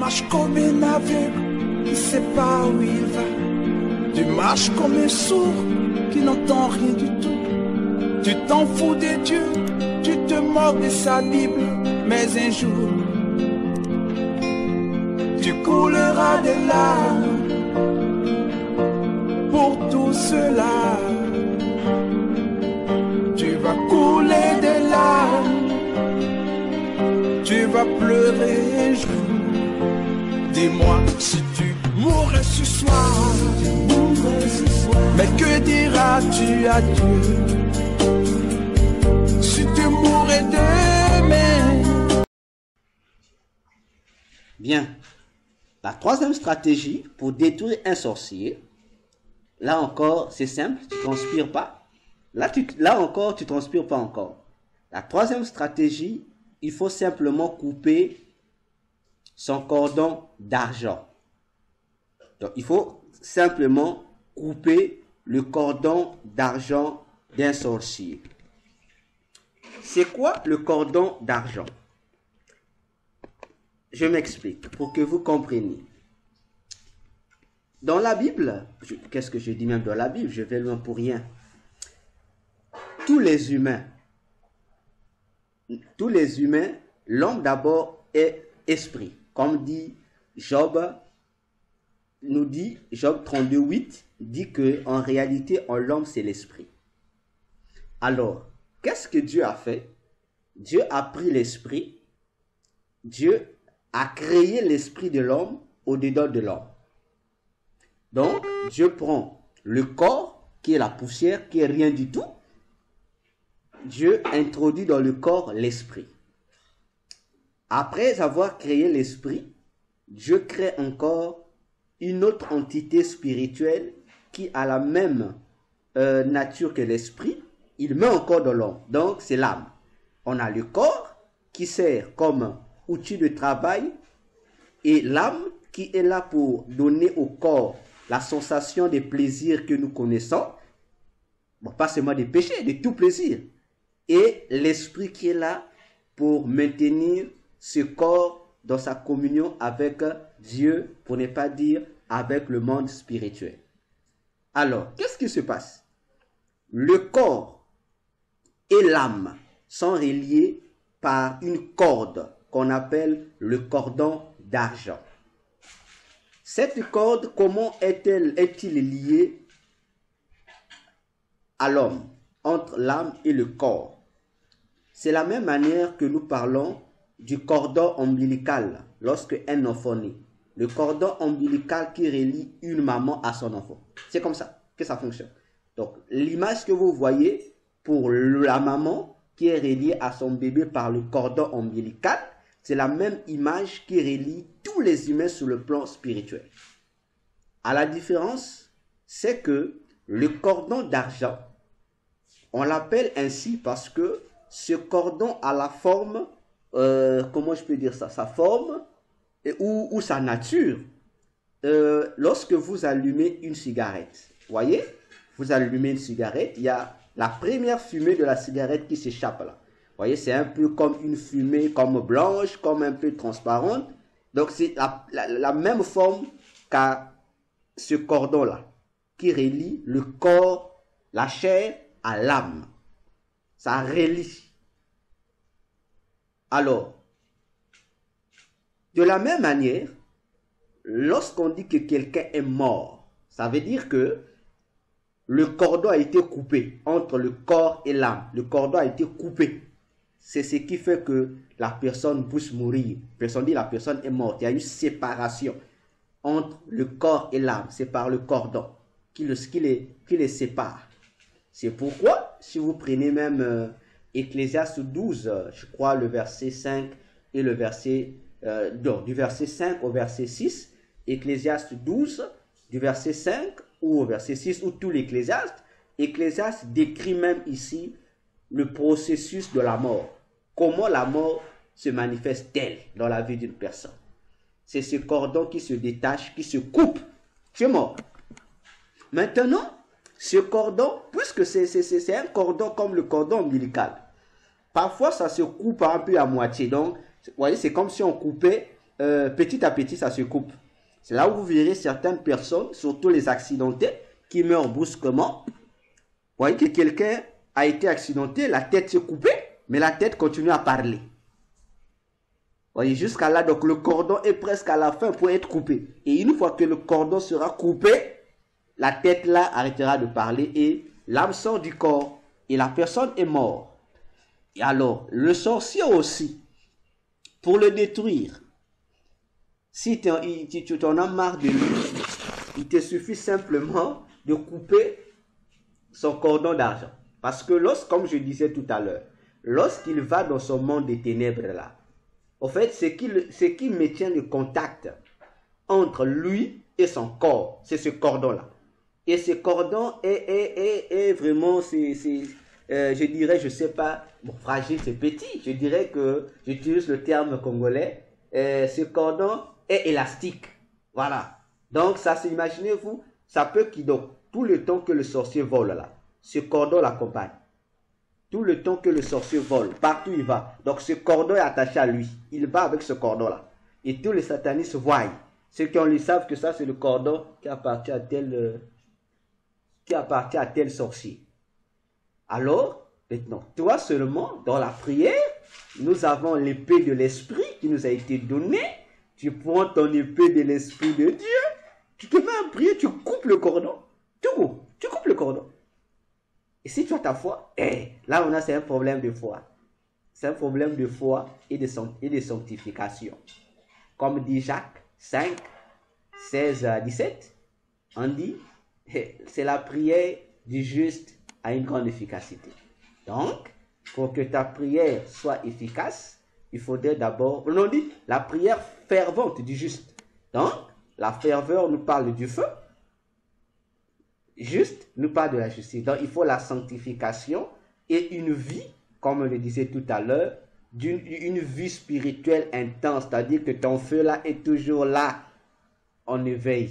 marches comme un aveugle qui ne sait pas où il va. Tu marches comme un sourd qui n'entend rien du tout. Tu t'en fous de Dieu, tu te moques de sa Bible. Mais un jour, tu couleras des larmes pour tout cela. Tu vas couler des larmes, tu vas pleurer un jour. Dis-moi si tu mourrais ce soir, mais que diras-tu à Dieu si tu mourrais demain? Bien. La troisième stratégie pour détruire un sorcier, là encore, c'est simple, tu ne transpires pas. Là encore, tu ne transpires pas encore. La troisième stratégie, il faut simplement couper son cordon d'argent. Donc, il faut simplement couper le cordon d'argent d'un sorcier. C'est quoi le cordon d'argent? Je m'explique pour que vous compreniez. Dans la Bible, qu'est-ce que je dis même dans la Bible? Je vais loin pour rien. Tous les humains, l'homme d'abord est esprit. Comme dit Job, nous dit Job 32:8, dit que en réalité, en l'homme, c'est l'esprit. Alors, qu'est-ce que Dieu a fait? Dieu a pris l'esprit, Dieu a créé l'esprit de l'homme au-dedans de l'homme. Donc, Dieu prend le corps, qui est la poussière, qui est rien du tout. Dieu introduit dans le corps l'esprit. Après avoir créé l'esprit, Dieu crée encore une autre entité spirituelle qui a la même nature que l'esprit. Il met encore dans l'homme. Donc, c'est l'âme. On a le corps qui sert comme outil de travail et l'âme qui est là pour donner au corps la sensation des plaisirs que nous connaissons. Bon, pas seulement des péchés, de tout plaisir. Et l'esprit qui est là pour maintenir ce corps dans sa communion avec Dieu, pour ne pas dire avec le monde spirituel. Alors, qu'est-ce qui se passe? Le corps et l'âme sont reliés par une corde qu'on appelle le cordon d'argent. Cette corde, comment est-il lié à l'homme, entre l'âme et le corps? C'est la même manière que nous parlons du cordon ombilical lorsque un enfant naît. Le cordon ombilical qui relie une maman à son enfant. C'est comme ça que ça fonctionne. Donc, l'image que vous voyez pour la maman qui est reliée à son bébé par le cordon ombilical, c'est la même image qui relie tous les humains sur le plan spirituel. À la différence, c'est que le cordon d'argent, on l'appelle ainsi parce que ce cordon a la forme, comment je peux dire ça, sa forme ou sa nature. Lorsque vous allumez une cigarette, voyez, vous allumez une cigarette, il y a la première fumée de la cigarette qui s'échappe là. Vous voyez, c'est un peu comme une fumée, comme blanche, comme un peu transparente. Donc, c'est la même forme qu'a ce cordon-là, qui relie le corps, la chair à l'âme. Ça relie. Alors, de la même manière, lorsqu'on dit que quelqu'un est mort, ça veut dire que le cordon a été coupé entre le corps et l'âme. Le cordon a été coupé. C'est ce qui fait que la personne puisse mourir. Personne dit la personne est morte. Il y a une séparation entre le corps et l'âme. C'est par le cordon qui les sépare. C'est pourquoi, si vous prenez même Ecclésiaste 12, je crois le verset 5 et le verset, du verset 5 au verset 6, Ecclésiaste 12, du verset 5 ou au verset 6, ou tout l'Ecclésiaste, Ecclésiaste décrit même ici le processus de la mort. Comment la mort se manifeste-t-elle dans la vie d'une personne? C'est ce cordon qui se détache, qui se coupe. Tu es mort. Maintenant, ce cordon, puisque c'est un cordon comme le cordon ombilical, parfois ça se coupe un peu à moitié. Donc, vous voyez, c'est comme si on coupait petit à petit, ça se coupe. C'est là où vous verrez certaines personnes, surtout les accidentés, qui meurent brusquement. Vous voyez que quelqu'un a été accidenté, la tête s'est coupée, mais la tête continue à parler. Vous voyez, jusqu'à là, donc le cordon est presque à la fin pour être coupé. Et une fois que le cordon sera coupé, la tête là arrêtera de parler et l'âme sort du corps et la personne est morte. Et alors, le sorcier aussi, pour le détruire, si tu en as marre de lui, il te suffit simplement de couper son cordon d'argent. Parce que comme je disais tout à l'heure, lorsqu'il va dans son monde des ténèbres là, en fait, ce qui maintient le contact entre lui et son corps, c'est ce cordon-là. Et ce cordon est vraiment, je dirais, je sais pas, bon, fragile, c'est petit. Je dirais que, j'utilise le terme congolais, ce cordon est élastique. Voilà. Donc, ça, imaginez-vous, ça peut donc, tout le temps que le sorcier vole là, ce cordon l'accompagne. Tout le temps que le sorcier vole, partout il va. Donc ce cordon est attaché à lui. Il va avec ce cordon-là. Et tous les satanistes voient. Ceux qui le savent que ça c'est le cordon qui appartient à tel sorcier. Alors, maintenant, toi seulement, dans la prière, nous avons l'épée de l'esprit qui nous a été donnée. Tu prends ton épée de l'esprit de Dieu. Tu te mets à prier, tu coupes le cordon. Tu coupes le cordon. Et si tu as ta foi, là c'est un problème de foi. C'est un problème de foi et de sanctification. Comme dit Jacques 5, 16 à 17, on dit, c'est la prière du juste a une grande efficacité. Donc, pour que ta prière soit efficace, il faudrait d'abord, on dit la prière fervente du juste. Donc, la ferveur nous parle du feu. Juste nous parle de la justice. Donc, il faut la sanctification et une vie, comme on le disait tout à l'heure, une vie spirituelle intense. C'est-à-dire que ton feu là est toujours là, en éveil.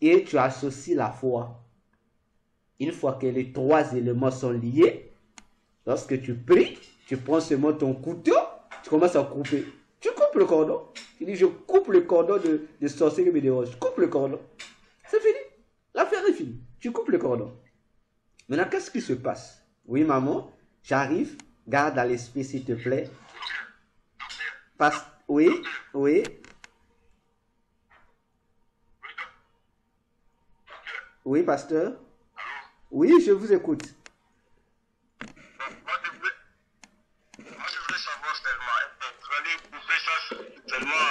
Et tu associes la foi. Une fois que les trois éléments sont liés, lorsque tu pries, tu prends seulement ton couteau, tu commences à couper. Tu coupes le cordon. Tu dis, je coupe le cordon de sorcier qui me dérange. Je coupe le cordon. C'est fini. L'affaire est finie. Tu coupes le cordon. Maintenant, qu'est-ce qui se passe? Oui, maman, j'arrive. Garde à l'esprit, s'il te plaît. Oui. Oui, pasteur. Oui, je vous écoute. Moi, je voulais savoir seulement, vous allez couper ça seulement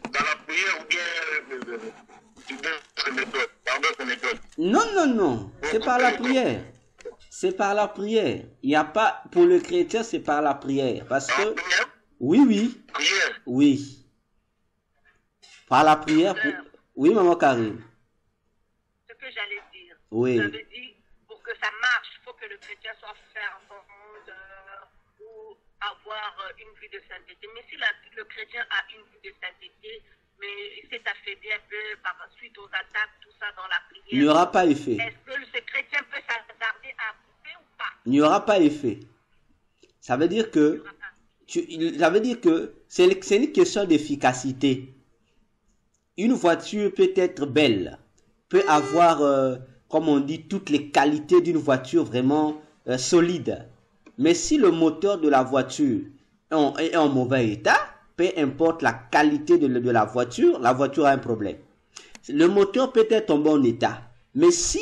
dans la prière ou bien Non. C'est par la prière. C'est par la prière. Il n'y a pas, pour le chrétien, c'est par la prière. Parce que, oui. Prière. Oui. Par la prière. Oui, maman Karine. Ce que j'allais dire. Oui. Vous avez dit, pour que ça marche, il faut que le chrétien soit fervent ou avoir une vie de sainteté. Mais si le chrétien a une vie de sainteté, mais il s'est affaibli un peu par suite aux attaques, tout ça dans la prière. Il n'y aura pas effet. Est-ce que ce chrétien peut s'attarder à couper ou pas? Il n'y aura pas effet. Ça veut dire que, c'est une question d'efficacité. Une voiture peut être belle, peut avoir, comme on dit, toutes les qualités d'une voiture vraiment solide. Mais si le moteur de la voiture est en mauvais état, peu importe la qualité de la voiture a un problème. Le moteur peut être en bon état, mais si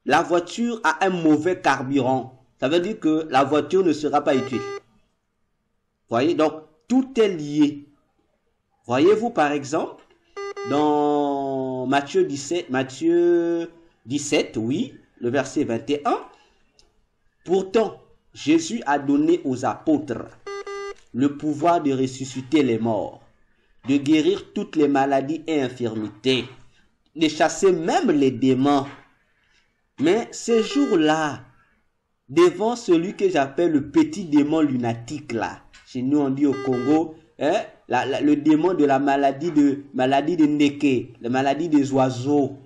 la voiture a un mauvais carburant, ça veut dire que la voiture ne sera pas utile. Voyez, donc tout est lié. Voyez-vous par exemple, dans Matthieu 17, oui, le verset 21, pourtant, Jésus a donné aux apôtres le pouvoir de ressusciter les morts, de guérir toutes les maladies et infirmités, de chasser même les démons. Mais ces jours-là, devant celui que j'appelle le petit démon lunatique là, chez nous on dit au Congo, le démon de la maladie de Ndeke, la maladie des oiseaux,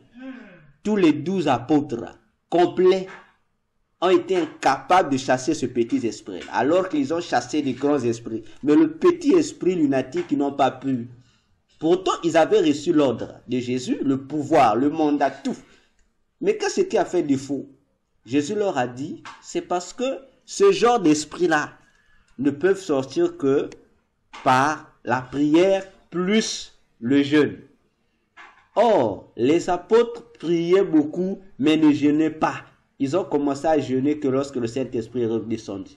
tous les 12 apôtres complets ont été incapables de chasser ce petit esprit, alors qu'ils ont chassé des grands esprits. Mais le petit esprit lunatique, ils n'ont pas pu. Pourtant, ils avaient reçu l'ordre de Jésus, le pouvoir, le mandat, tout. Mais qu'est-ce qui a fait défaut? Jésus leur a dit, c'est parce que ce genre d'esprit-là ne peuvent sortir que par la prière plus le jeûne. Or, les apôtres priaient beaucoup, mais ne jeûnaient pas. Ils ont commencé à jeûner que lorsque le Saint-Esprit est redescendu.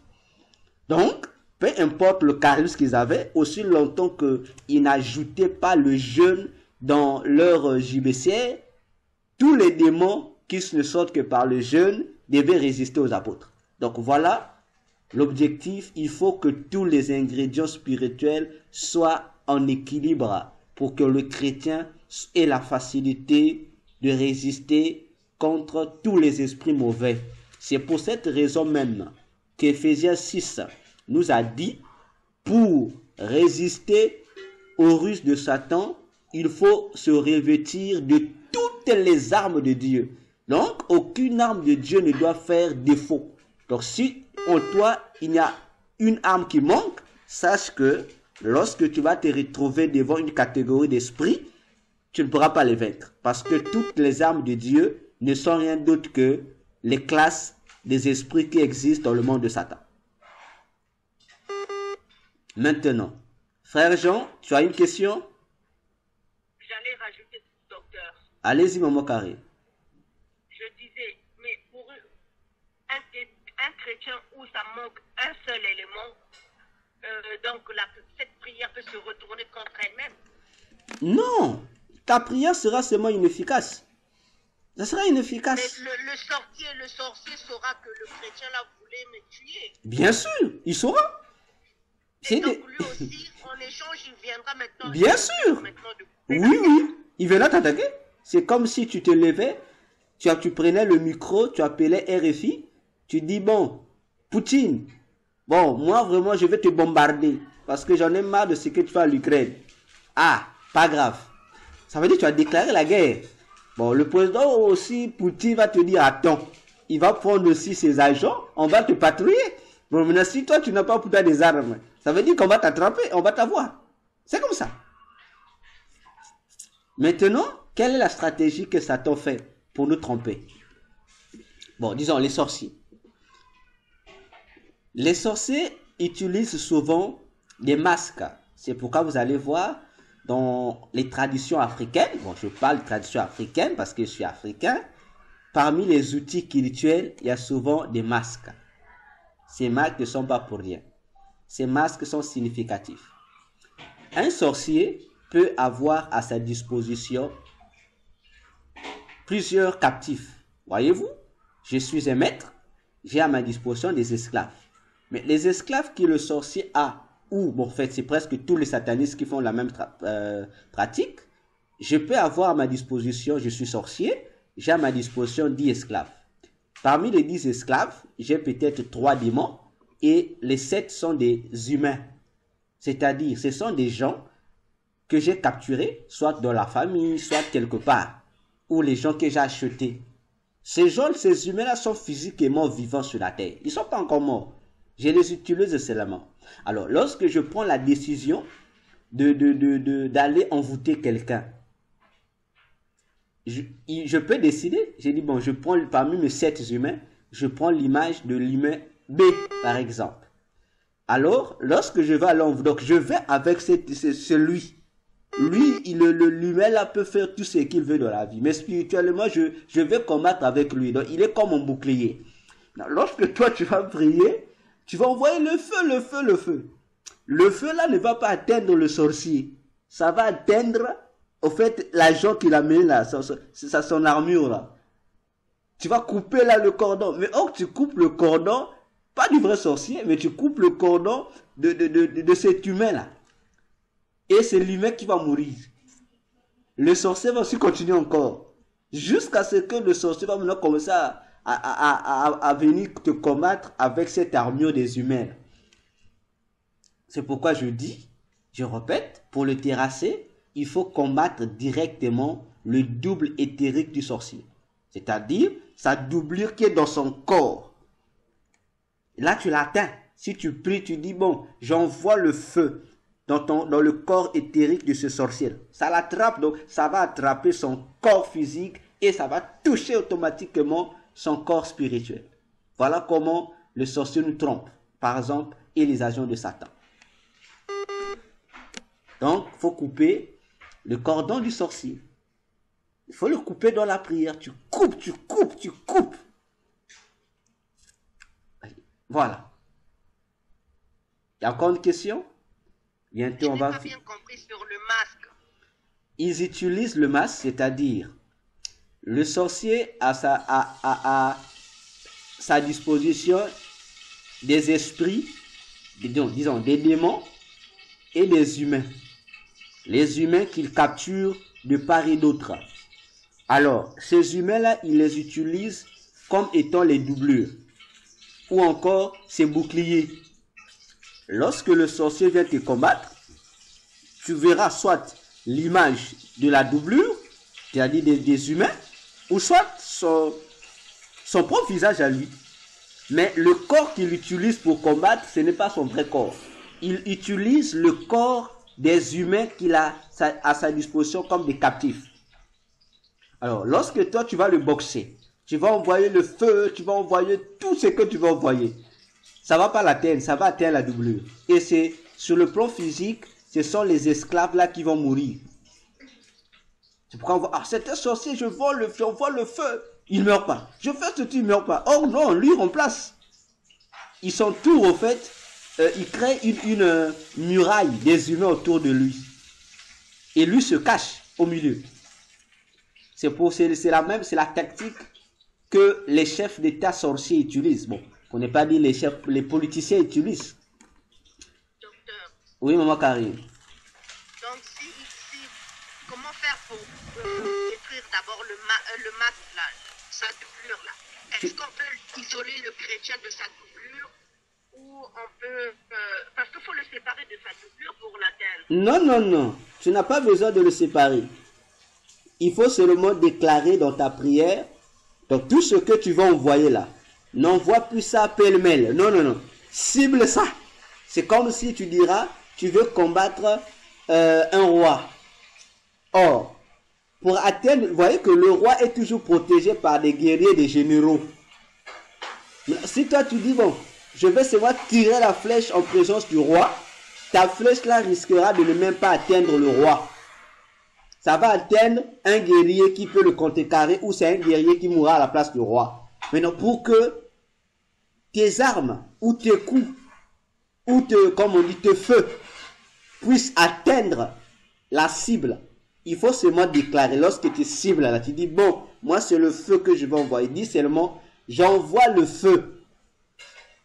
Donc, peu importe le charisme qu'ils avaient, aussi longtemps qu'ils n'ajoutaient pas le jeûne dans leur JBCR, tous les démons qui ne sortent que par le jeûne devaient résister aux apôtres. Donc voilà l'objectif. Il faut que tous les ingrédients spirituels soient en équilibre pour que le chrétien ait la facilité de résister contre tous les esprits mauvais. C'est pour cette raison même qu'Éphésiens 6 nous a dit, pour résister aux ruses de Satan, il faut se revêtir de toutes les armes de Dieu. Donc, aucune arme de Dieu ne doit faire défaut. Donc, si en toi, il y a une arme qui manque, sache que lorsque tu vas te retrouver devant une catégorie d'esprits, tu ne pourras pas les vaincre. Parce que toutes les armes de Dieu ne sont rien d'autre que les classes des esprits qui existent dans le monde de Satan. Maintenant, frère Jean, tu as une question? J'allais rajouter, docteur. Allez-y, maman Carré. Je disais, mais pour un chrétien où ça manque un seul élément, donc cette prière peut se retourner contre elle-même. Non, ta prière sera seulement inefficace. Ça sera inefficace. Mais le sorcier saura que le chrétien là voulait me tuer. Bien sûr, il saura. Et donc lui aussi, en échange, il viendra maintenant. Bien sûr. Oui, il viendra t'attaquer. C'est comme si tu te levais, tu prenais le micro, tu appelais RFI, tu dis, bon, Poutine, bon, moi vraiment je vais te bombarder parce que j'en ai marre de ce que tu fais à l'Ukraine. Ah, pas grave. Ça veut dire que tu as déclaré la guerre. Bon, le président aussi, Poutine va te dire, attends, il va prendre aussi ses agents, on va te patrouiller. Bon, maintenant, si toi tu n'as pas pour toi des armes, ça veut dire qu'on va t'attraper, on va t'avoir. C'est comme ça. Maintenant, quelle est la stratégie que Satan fait pour nous tromper? Bon, disons les sorciers. Les sorciers utilisent souvent des masques. C'est pourquoi vous allez voir dans les traditions africaines, bon, je parle de tradition africaine parce que je suis africain, parmi les outils cultuels, il y a souvent des masques. Ces masques ne sont pas pour rien. Ces masques sont significatifs. Un sorcier peut avoir à sa disposition plusieurs captifs. Voyez-vous, je suis un maître, j'ai à ma disposition des esclaves. Mais les esclaves que le sorcier a, ou bon, en fait, c'est presque tous les satanistes qui font la même pratique, je peux avoir à ma disposition, je suis sorcier, j'ai à ma disposition 10 esclaves. Parmi les 10 esclaves, j'ai peut-être 3 démons et les 7 sont des humains. C'est-à-dire, ce sont des gens que j'ai capturés, soit dans la famille, soit quelque part, ou les gens que j'ai achetés. Ces gens, ces humains-là sont physiquement vivants sur la terre. Ils ne sont pas encore morts. Je les utilise seulement. Alors, lorsque je prends la décision d'aller envoûter quelqu'un, je peux décider, j'ai dit, bon, je prends parmi mes 7 humains, je prends l'image de l'humain B, par exemple. Alors, lorsque je vais à l'envoûter, donc je vais avec celui. Lui, l'humain là peut faire tout ce qu'il veut dans la vie. Mais spirituellement, je vais combattre avec lui. Donc, il est comme mon bouclier. Donc, lorsque toi, tu vas prier, tu vas envoyer le feu, le feu, le feu. Le feu là ne va pas atteindre le sorcier. Ça va atteindre, au fait, l'agent qu'il a mis là, son armure là. Tu vas couper là le cordon. Mais or, tu coupes le cordon, pas du vrai sorcier, mais tu coupes le cordon de cet humain là. Et c'est l'humain qui va mourir. Le sorcier va aussi continuer encore. Jusqu'à ce que le sorcier va maintenant commencer à venir te combattre avec cette armure des humains. C'est pourquoi je dis, je répète, pour le terrasser, il faut combattre directement le double éthérique du sorcier. C'est-à-dire, sa doublure qui est dans son corps. Là, tu l'atteins. Si tu pries, tu dis, bon, j'envoie le feu. dans le corps éthérique de ce sorcier. Ça l'attrape, donc ça va attraper son corps physique et ça va toucher automatiquement son corps spirituel. Voilà comment le sorcier nous trompe, par exemple, et les agents de Satan. Donc, il faut couper le cordon du sorcier. Il faut le couper dans la prière. Tu coupes, tu coupes, tu coupes. Voilà. Il y a encore une question? Bientôt, on va... Je n'ai pas bien compris sur le masque. Ils utilisent le masque, c'est-à-dire le sorcier a sa disposition des esprits, disons des démons et des humains. Les humains qu'il capture de part et d'autre. Alors, ces humains-là, il les utilise comme étant les doublures. Ou encore ses boucliers. Lorsque le sorcier vient te combattre, tu verras soit l'image de la doublure, c'est-à-dire des humains, ou soit son propre visage à lui. Mais le corps qu'il utilise pour combattre, ce n'est pas son vrai corps. Il utilise le corps des humains qu'il a à sa disposition comme des captifs. Alors, lorsque toi, tu vas le boxer, tu vas envoyer le feu, tu vas envoyer tout ce que tu vas envoyer. Ça ne va pas l'atteindre, ça va atteindre la doublure. Et c'est sur le plan physique, ce sont les esclaves là qui vont mourir. C'est pourquoi on voit, c'est un sorcier, je vois le feu, il ne meurt pas. Je fais ce truc, il ne meurt pas. Or non, lui remplace. Ils sont tous au fait, il crée une muraille des humains autour de lui. Et lui se cache au milieu. C'est la tactique que les chefs d'État sorciers utilisent. Bon, on n'est pas dit les politiciens utilisent. Docteur. Oui, maman Karine. Donc, comment faire pour détruire d'abord le masque là, sa doublure là? Est-ce qu'on peut isoler le chrétien de sa doublure? Ou on peut... parce qu'il faut le séparer de sa doublure pour l'atteindre. Non. Tu n'as pas besoin de le séparer. Il faut seulement déclarer dans ta prière, donc tout ce que tu vas envoyer là, n'envoie plus ça pêle-mêle. Non. Cible ça. C'est comme si tu diras, tu veux combattre un roi. Or, pour atteindre, vous voyez que le roi est toujours protégé par des guerriers, des généraux. Mais si toi tu dis, bon, je vais seulement tirer la flèche en présence du roi, ta flèche là risquera de ne même pas atteindre le roi. Ça va atteindre un guerrier qui peut le contrecarrer ou c'est un guerrier qui mourra à la place du roi. Maintenant, pour que tes armes ou tes coups ou comme on dit, tes feux puissent atteindre la cible, il faut seulement déclarer. Lorsque tu cibles là, tu dis, bon, moi c'est le feu que je vais envoyer. Dis seulement, j'envoie le feu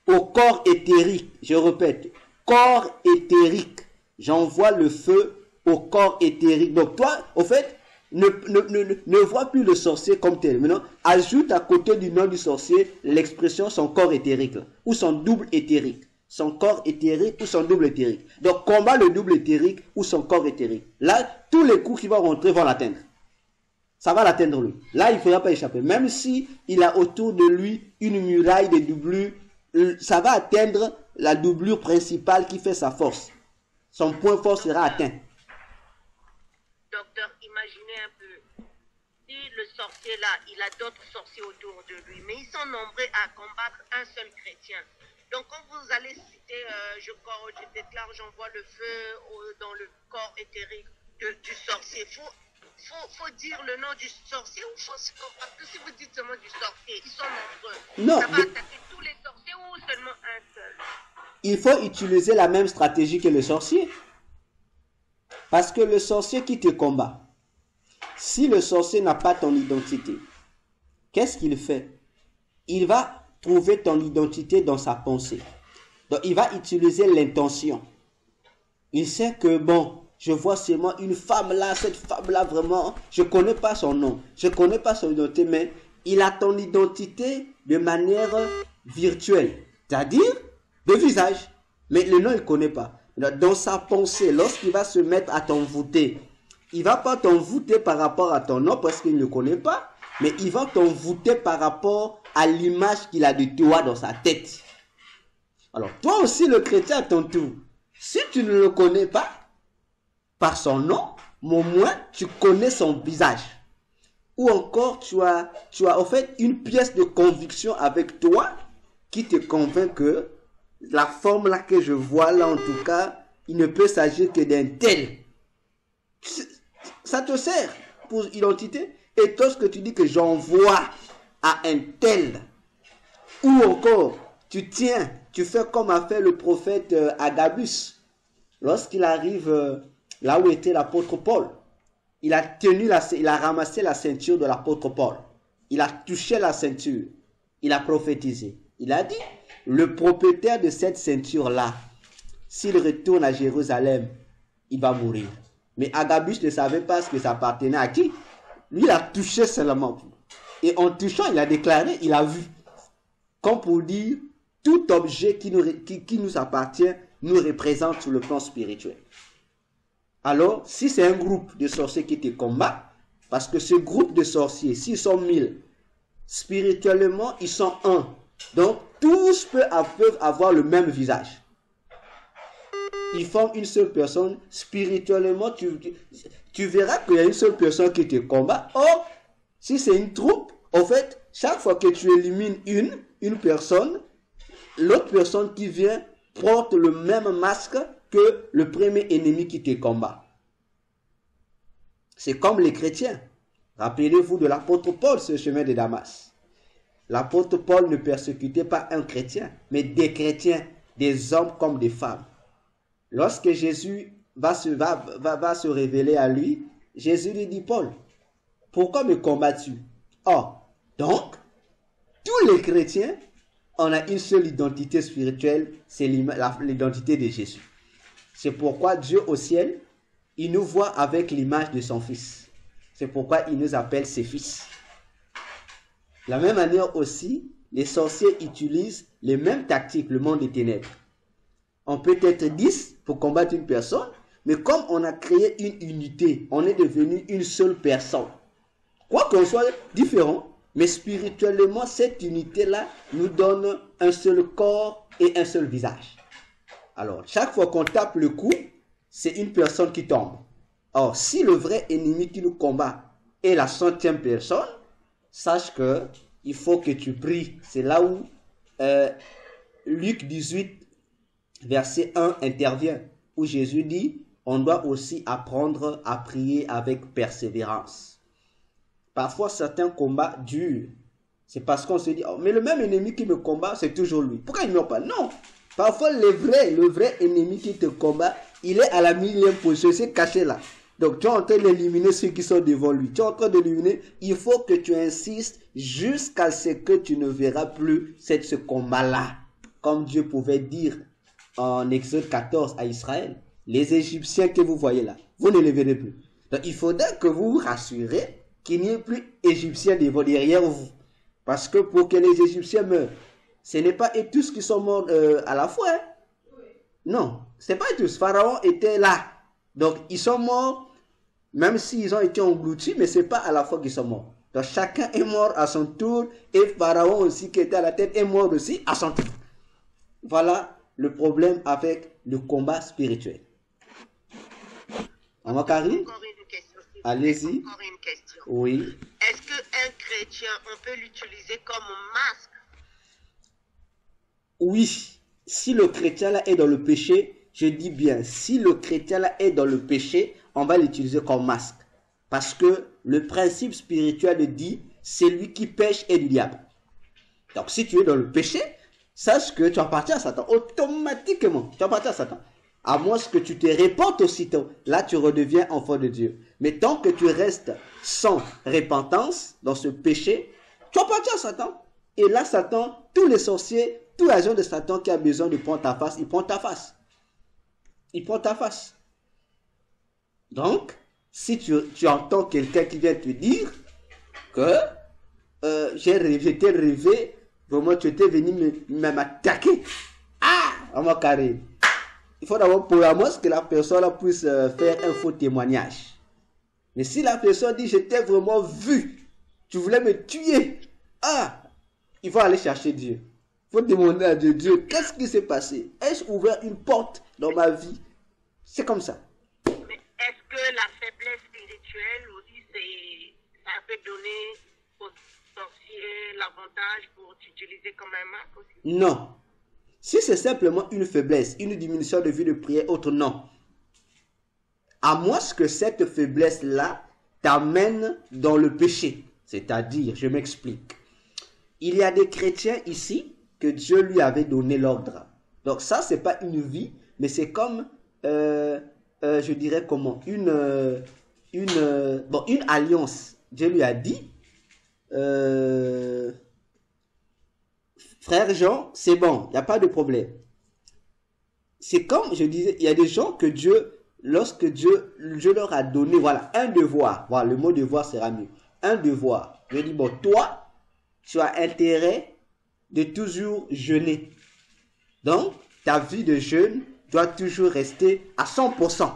au corps éthérique. Je répète, corps éthérique. J'envoie le feu au corps éthérique. Donc toi, au fait, ne vois plus le sorcier comme tel. Maintenant, ajoute à côté du nom du sorcier l'expression son corps éthérique là, ou son double éthérique. Son corps éthérique ou son double éthérique. Donc combat le double éthérique ou son corps éthérique. Là, tous les coups qui vont rentrer vont l'atteindre. Ça va l'atteindre lui. Là, il ne faudra pas échapper. Même si il a autour de lui une muraille de doublure, ça va atteindre la doublure principale qui fait sa force. Son point fort sera atteint. Docteur, imaginez un peu. Si le sorcier là, il a d'autres sorciers autour de lui, mais ils sont nombreux à combattre un seul chrétien. Donc quand vous allez citer, je déclare, j'envoie le feu dans le corps éthérique du sorcier, faut dire le nom du sorcier ou faut se comprendre? Parce que si vous dites seulement du sorcier, ils sont nombreux. Non, ça va attaquer tous les sorciers ou seulement un seul? Il faut utiliser la même stratégie que le sorcier. Parce que le sorcier qui te combat, si le sorcier n'a pas ton identité, qu'est-ce qu'il fait? Il va trouver ton identité dans sa pensée. Donc, il va utiliser l'intention. Il sait que, bon, je vois seulement une femme là, cette femme-là, vraiment, je ne connais pas son nom, je ne connais pas son identité, mais il a ton identité de manière virtuelle, c'est-à-dire de visage. Mais le nom, il ne connaît pas. Dans sa pensée, lorsqu'il va se mettre à t'envoûter, il ne va pas t'envoûter par rapport à ton nom parce qu'il ne le connaît pas, mais il va t'envoûter par rapport à l'image qu'il a de toi dans sa tête. Alors, toi aussi, le chrétien, à ton tour, si tu ne le connais pas, par son nom, mais au moins tu connais son visage. Ou encore tu as en fait une pièce de conviction avec toi qui te convainc que la forme là que je vois là en tout cas, il ne peut s'agir que d'un tel. Ça te sert pour identité. Et lorsque tu dis que j'envoie à un tel, ou encore tu fais comme a fait le prophète Agabus lorsqu'il arrive là où était l'apôtre Paul. Il a ramassé la ceinture de l'apôtre Paul. Il a touché la ceinture. Il a prophétisé. Il a dit, le propriétaire de cette ceinture-là, s'il retourne à Jérusalem, il va mourir. Mais Agabus ne savait pas ce que ça appartenait à qui. Lui, il a touché seulement. Et en touchant, il a déclaré, il a vu. Comme pour dire, tout objet qui nous appartient nous représente sur le plan spirituel. Alors, si c'est un groupe de sorciers qui te combat, parce que ce groupe de sorciers, s'ils sont 1000, spirituellement, ils sont 1. Donc, tous peuvent avoir le même visage. Ils forment une seule personne. Spirituellement, tu verras qu'il y a une seule personne qui te combat. Or, si c'est une troupe, en fait, chaque fois que tu élimines une personne, l'autre personne qui vient porte le même masque que le premier ennemi qui te combat. C'est comme les chrétiens. Rappelez-vous de l'apôtre Paul, ce chemin de Damas. L'apôtre Paul ne persécutait pas un chrétien, mais des chrétiens, des hommes comme des femmes. Lorsque Jésus va se révéler à lui, Jésus lui dit, Paul, pourquoi me combats-tu? Oh, donc, tous les chrétiens, on a une seule identité spirituelle, c'est l'identité de Jésus. C'est pourquoi Dieu au ciel, il nous voit avec l'image de son Fils. C'est pourquoi il nous appelle ses fils. De la même manière aussi, les sorciers utilisent les mêmes tactiques, le monde des ténèbres. On peut être 10 pour combattre une personne, mais comme on a créé une unité, on est devenu une seule personne. Quoi qu'on soit différent, mais spirituellement, cette unité-là nous donne un seul corps et un seul visage. Alors, chaque fois qu'on tape le coup, c'est une personne qui tombe. Or, si le vrai ennemi qui nous combat est la 100e personne, sache que il faut que tu pries. C'est là où Luc 18, verset 1 intervient, où Jésus dit, on doit aussi apprendre à prier avec persévérance. Parfois, certains combats durent. C'est parce qu'on se dit, oh, mais le même ennemi qui me combat, c'est toujours lui. Pourquoi il ne meurt pas? Non. Parfois, le vrai ennemi qui te combat, il est à la 1000e position, c'est caché là. Donc, tu es en train d'éliminer ceux qui sont devant lui. Tu es en train d'éliminer. Il faut que tu insistes jusqu'à ce que tu ne verras plus ce combat-là. Comme Dieu pouvait dire en Exode 14 à Israël, les Égyptiens que vous voyez là, vous ne les verrez plus. Donc, il faudrait que vous vous rassurez qu'il n'y ait plus Égyptiens derrière vous. Parce que pour que les Égyptiens meurent, ce n'est pas eux tous qui sont morts à la fois. Hein? Non, ce n'est pas eux tous. Pharaon était là. Donc, ils sont morts, même s'ils ont été engloutis, mais ce n'est pas à la fois qu'ils sont morts. Donc, chacun est mort à son tour, et Pharaon aussi, qui était à la tête, est mort aussi à son tour. Voilà le problème avec le combat spirituel. Maman Karine? Encore une question. Allez-y. Encore une question. Oui. Est-ce qu'un chrétien, on peut l'utiliser comme masque? Oui. Si le chrétien là est dans le péché, je dis bien, si le chrétien là est dans le péché, on va l'utiliser comme masque. Parce que le principe spirituel dit, c'est lui qui pêche et du diable. Donc si tu es dans le péché, sache que tu appartiens à Satan. Automatiquement, tu appartiens à Satan. À moins que tu te répandes aussitôt. Là, tu redeviens enfant de Dieu. Mais tant que tu restes sans repentance dans ce péché, tu appartiens à Satan. Et là, Satan, tous les sorciers, tout agent de Satan qui a besoin de prendre ta face, il prend ta face. Il prend ta face. Donc, si tu entends quelqu'un qui vient te dire que j'ai été rêvé, vraiment tu étais venu m'attaquer. Ah, maman Karine. Il faut d'abord pour la que la personne puisse faire un faux témoignage. Mais si la personne dit, je t'ai vraiment vu, tu voulais me tuer, ah, il faut aller chercher Dieu. Il faut demander à Dieu, Dieu, qu'est-ce qui s'est passé? Ai-je ouvert une porte dans ma vie? C'est comme ça. Mais est-ce donner aux sorciers l'avantage pour t'utiliser comme un maître aussi? Non. Si c'est simplement une faiblesse, une diminution de vie de prière, autre, non. À moins que cette faiblesse-là t'amène dans le péché. C'est-à-dire, je m'explique. Il y a des chrétiens ici que Dieu lui avait donné l'ordre. Donc ça, c'est pas une vie, mais c'est comme, je dirais comment, une alliance. Dieu lui a dit, frère Jean, c'est bon, il n'y a pas de problème. C'est comme, je disais, il y a des gens que Dieu, lorsque Dieu leur a donné, voilà, un devoir. Voilà, le mot devoir sera mieux. Un devoir. Je dis, bon, toi, tu as intérêt de toujours jeûner. Donc, ta vie de jeûne doit toujours rester à 100%.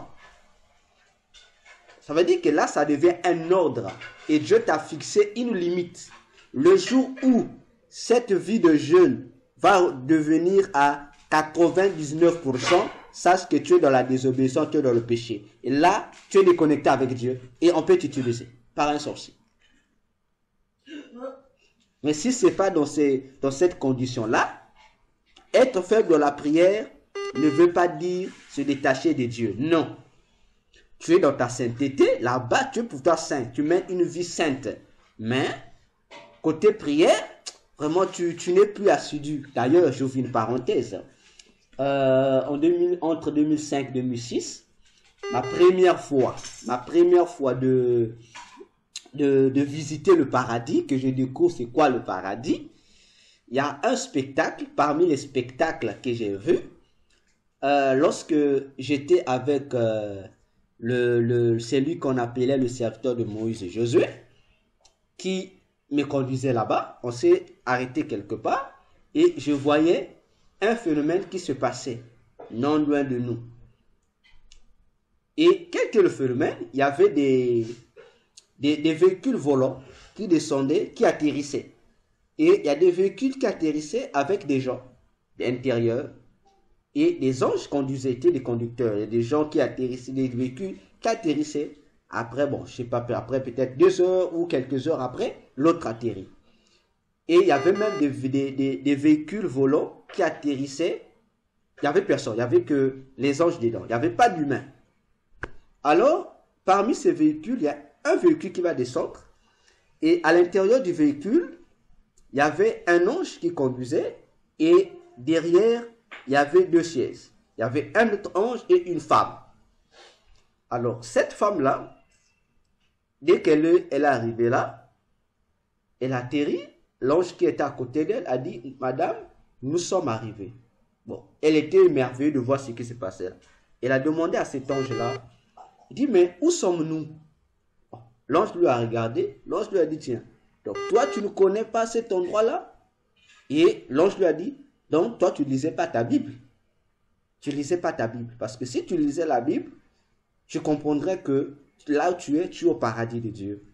Ça veut dire que là, ça devient un ordre. Et Dieu t'a fixé une limite. Le jour où cette vie de jeûne va devenir à 99%, sache que tu es dans la désobéissance, tu es dans le péché. Et là, tu es déconnecté avec Dieu. Et on peut t'utiliser par un sorcier. Mais si ce n'est pas dans cette condition-là, être faible dans la prière ne veut pas dire se détacher de Dieu. Non. Tu es dans ta sainteté, là-bas tu es pourtant saint. Tu mènes une vie sainte. Mais, côté prière, vraiment tu n'es plus assidu. D'ailleurs, j'ouvre une parenthèse. Entre 2005 et 2006, ma première fois de visiter le paradis, que je découvre c'est quoi le paradis. Il y a un spectacle, parmi les spectacles que j'ai vus, lorsque j'étais avec celui qu'on appelait le serviteur de Moïse, Josué, qui me conduisait là-bas. On s'est arrêté quelque part et je voyais un phénomène qui se passait non loin de nous. Et quel que le phénomène, il y avait des véhicules volants qui descendaient, qui atterrissaient. Et il y a des véhicules qui atterrissaient avec des gens d'intérieur. Et des anges conduisaient, étaient des conducteurs. Il y a des gens qui atterrissaient, des véhicules qui atterrissaient. Après, bon, je sais pas, après peut-être 2 heures ou quelques heures après, l'autre atterrit. Et il y avait même des véhicules volants qui atterrissaient. Il n'y avait personne, il n'y avait que les anges dedans. Il n'y avait pas d'humains. Alors, parmi ces véhicules, il y a un véhicule qui va descendre. Et à l'intérieur du véhicule, il y avait un ange qui conduisait. Et derrière, il y avait 2 chaises. Il y avait un autre ange et une femme. Alors, cette femme-là, dès qu'elle est arrivée là, elle atterrit. L'ange qui était à côté d'elle a dit, « Madame, nous sommes arrivés. » Bon, elle était émerveillée de voir ce qui se passait là. Elle a demandé à cet ange-là, il dit, « Mais où sommes-nous » L'ange lui a regardé, l'ange lui a dit, « Tiens, donc toi, tu ne connais pas cet endroit-là » Et l'ange lui a dit, « Donc, toi, tu ne lisais pas ta Bible. Tu ne lisais pas ta Bible. Parce que si tu lisais la Bible, tu comprendrais que là où tu es au paradis de Dieu. »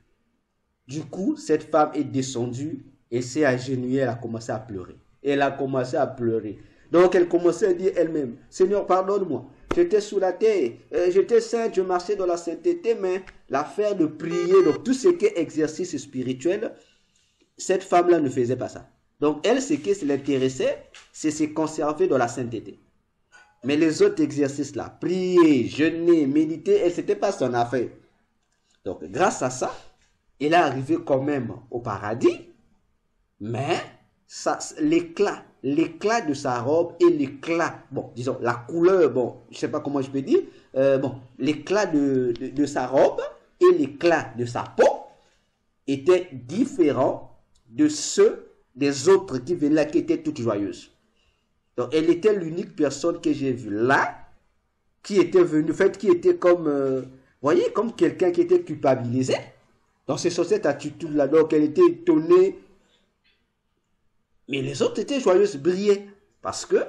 Du coup, cette femme est descendue et s'est agenouillée, elle a commencé à pleurer. Elle a commencé à pleurer. Donc, elle commençait à dire elle-même, « Seigneur, pardonne-moi. J'étais sous la terre, j'étais sainte, je marchais dans la sainteté, mais l'affaire de prier, donc tout ce qui est exercice spirituel, cette femme-là ne faisait pas ça. Donc, elle, ce qui l'intéressait, c'est se conserver dans la sainteté. Mais les autres exercices-là, prier, jeûner, méditer, elle, c'était pas son affaire. Donc, grâce à ça, elle est arrivée quand même au paradis, mais l'éclat de sa robe et l'éclat, bon, disons, la couleur, bon, je sais pas comment je peux dire, bon, l'éclat de sa robe et l'éclat de sa peau étaient différents de ceux des autres qui venaient là, qui étaient toutes joyeuses. Donc, elle était l'unique personne que j'ai vue là, qui était venue, en fait, qui était comme, vous voyez, comme quelqu'un qui était culpabilisé. Donc, c'est sur cette attitude-là, donc elle était étonnée. Mais les autres étaient joyeuses, brillaient. Parce que,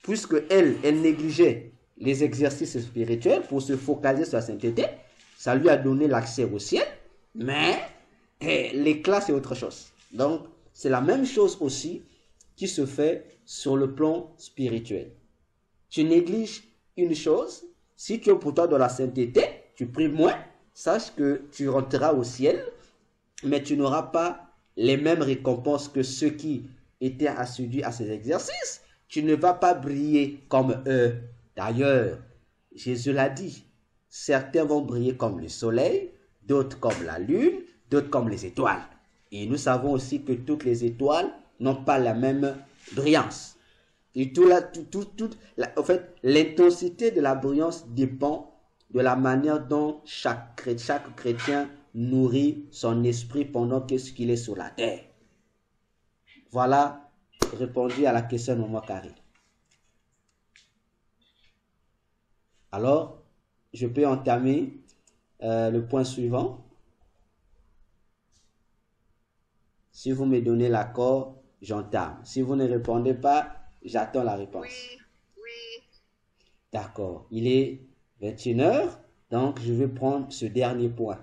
puisque elle négligeait les exercices spirituels pour se focaliser sur la sainteté, ça lui a donné l'accès au ciel. Mais, l'éclat, c'est autre chose. Donc, c'est la même chose aussi qui se fait sur le plan spirituel. Tu négliges une chose, si tu es pourtant dans la sainteté, tu pries moins, sache que tu rentreras au ciel mais tu n'auras pas les mêmes récompenses que ceux qui étaient assidus à ces exercices. Tu ne vas pas briller comme eux. D'ailleurs, Jésus l'a dit, certains vont briller comme le soleil, d'autres comme la lune, d'autres comme les étoiles. Et nous savons aussi que toutes les étoiles n'ont pas la même brillance. Et en fait, l'intensité de la brillance dépend de la manière dont chaque chrétien nourrit son esprit pendant qu'il est sur la terre. Voilà, répondu à la question de Maman Carré. Alors, je peux entamer le point suivant. Si vous me donnez l'accord, j'entame. Si vous ne répondez pas, j'attends la réponse. Oui. D'accord. Il est 21h, donc je vais prendre ce dernier point.